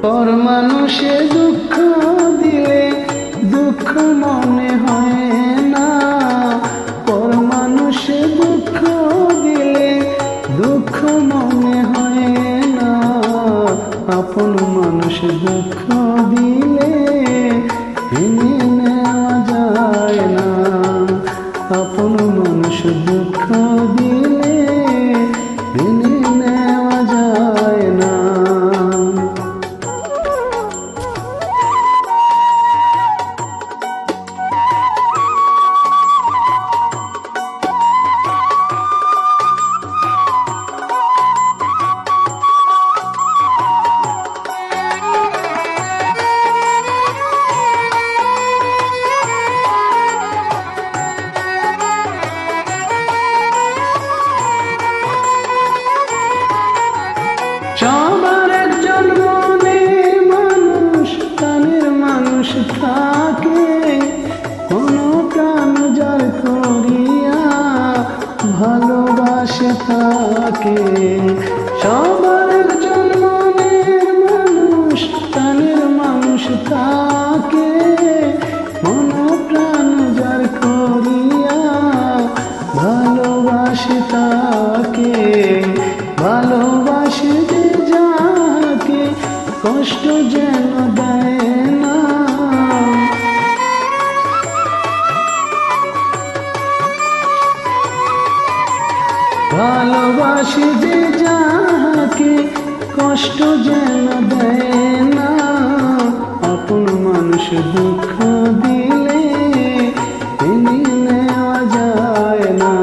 পর মানুষে দুঃখ দিলে দুঃখ মনে হয় না, পর মানুষে দুঃখ দিলে দুঃখ মনে হয় না, আপন মানুষ দুঃখ দিলে মেনে নেওয়া যায় না, আপন মানুষ দুঃখ দিলে মেনে নেওয়া যায় না। সবার একজন মনের মানুষ, প্রাণের মানুষ থাকে, কোনো প্রাণ যার করিয়া ভালোবাসে তাকে। সবার একজন মনের মানুষ, প্রাণের মানুষ থাকে, কোনো প্রাণ যার করিয়া ভালোবাসে তাকে। ভালোবাসে যাকে কষ্ট যেন দেয় না, ভালোবাসে যে যাকে কষ্ট যেন দেয় না, আপন মানুষ দুঃখ দিলে মেনে নেওয়া যায় না,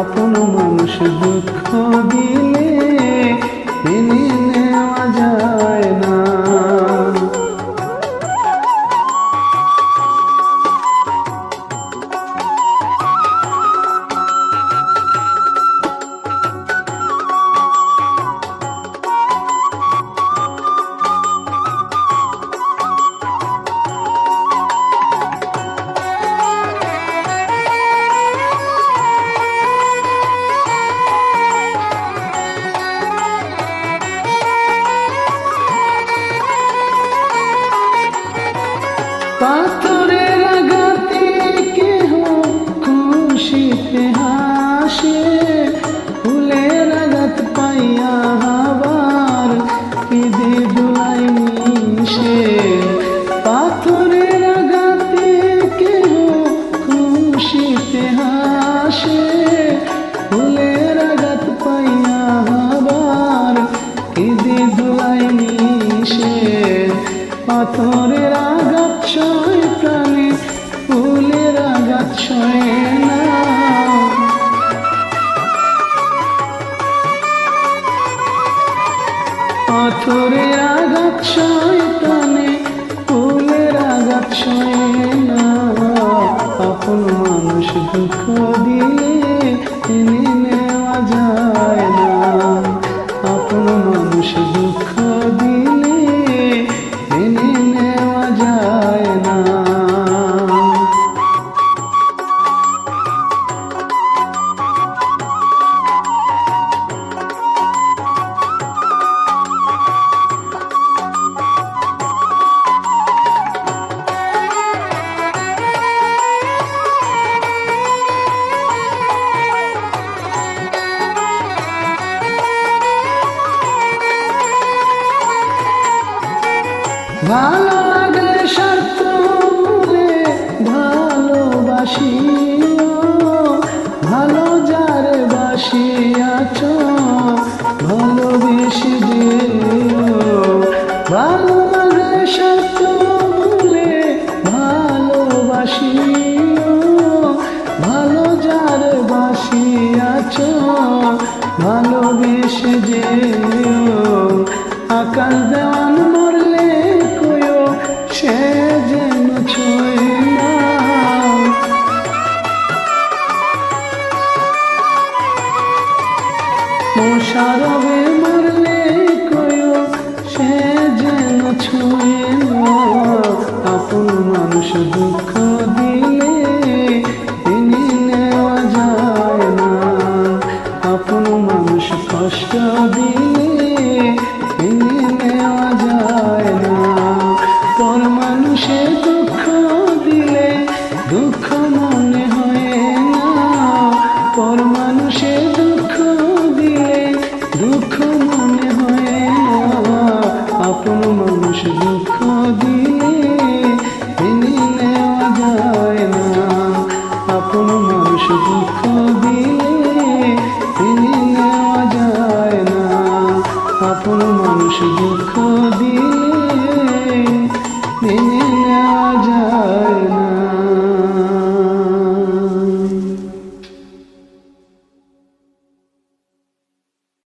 আপন মানুষ দুঃখ দিলে মেনে নেওয়া যায় না। পাথরের আঘাতে কেহ খুশিতে হাসে, ফুলের আঘাত পাইয়া আবার কেঁদে দোলাই মিশে। পাথরের আঘাতে কেহ খুশিতে হাসে, ফুলের আঘাত পাইয়া আবার কেঁদে দোলাই মিশে। পাথরের আঘাত সয় প্রাণে, ফুলের আঘাত সয় না, পাথরের আঘাত সয় প্রাণে, ফুলের আঘাত সয় না, আপন মানুষ দুঃখ দিলে মেনে নেওয়া যায় না, আপন মানুষ দুঃখ দিলে মেনে নেওয়া যায় না। ভালো লাগলে স্বার্থ ভুলে ভালোবাসিও, ভালো যারে বাসিয়াছ ভালোবেসে যেও। ভালো লাগলে স্বার্থ ভুলে ভালোবাসিও, ভালো যারে বাসিয়াছ ভালোবেসে যেও। আকাশ দেওয়ান মরলে কয়ো সে যেন ছয় না, মোশারফে মরলে কয়ো সে যেন ছয় না, আপন মানুষ দুঃখ দিলে মেনে নেওয়া যায় না, আপন মানুষ কষ্ট দিলে মেনে নেওয়া